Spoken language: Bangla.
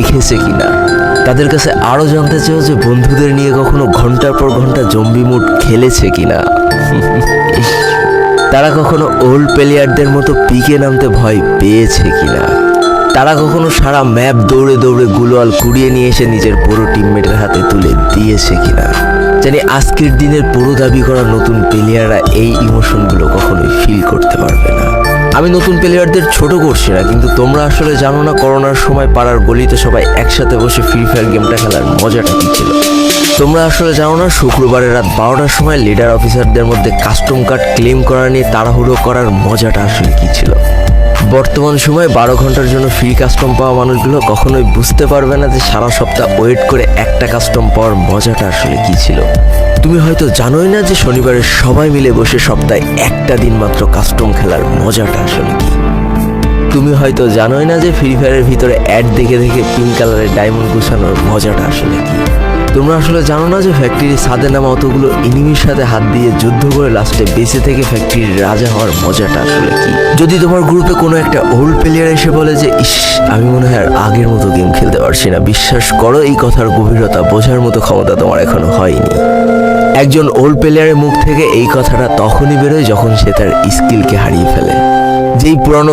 দেখেছে কিনা। তাদের কাছে আরো জানতে চাও যে বন্ধুদের নিয়ে কখনো ঘন্টার পর ঘন্টা জম্বি মুড খেলেছে কিনা। তারা কখনো ওল্ড প্লেয়ারদের মতো পিকে নামতে ভয় পেয়েছে কিনা। তারা কখনো সারা ম্যাপ দৌড়ে দৌড়ে গুলোয়াল কুড়িয়ে নিয়ে এসে নিজের পুরো টিমমেটের হাতে তুলে দিয়েছে কিনা। জানি আজকের দিনের পুরো দাবি করা নতুন প্লেয়াররা এই ইমোশনগুলো কখনোই ফিল করতে পারবে না। আমি নতুন প্লেয়ারদের ছোট করছি না, কিন্তু তোমরা আসলে জানো না করোনার সময় পাড়ার গলিতে সবাই একসাথে বসে ফ্রি ফায়ার গেমটা খেলার মজাটা কি ছিল। তোমরা আসলে জানো না শুক্রবারের রাত 12টার সময় লিডার অফিসারদের মধ্যে কাস্টম কার্ড ক্লেম করা নিয়ে তাড়াহুড়ো করার মজাটা আসলে কি ছিল। বর্তমান সময়ে 12 ঘন্টার জন্য ফ্রি কাস্টম পাওয়া মানুষগুলো কখনোই বুঝতে পারবে না যে সারা সপ্তাহ ওয়েট করে একটা কাস্টম পাওয়ার মজাটা আসলে কি ছিল। তুমি হয়তো জানোই না যে শনিবারে সবাই মিলে বসে সপ্তাহে একটা দিন মাত্র কাস্টম খেলার মজাটা আসলে কি। তুমি হয়তো জানোই না যে ফ্রি ফায়ারের ভিতরে অ্যাড দেখে দেখে পিঙ্ক কালারের ডায়মন্ড গুছানোর মজাটা আসলে কি। তোমরা আসলে জানো না যে ফ্যাক্টরির ছাদে নামা অতগুলো এনিমির সাথে হাত দিয়ে যুদ্ধ করে লাস্টে বেঁচে থেকে ফ্যাক্টরির রাজা হওয়ার মজাটা আসলে কি। যদি তোমার গ্রুপে কোনো একটা ওল্ড প্লেয়ার এসে বলে যে ইস আমি মনে হয় আর আগের মতো গেম খেলতে পারছি না, বিশ্বাস করো এই কথার গভীরতা বোঝার মতো ক্ষমতা তোমার এখনো হয়নি। একজন ওল্ড প্লেয়ারের মুখ থেকে এই কথাটা তখনই বেরোয় যখন সে তার স্কিলকে হারিয়ে ফেলে। যেই পুরানো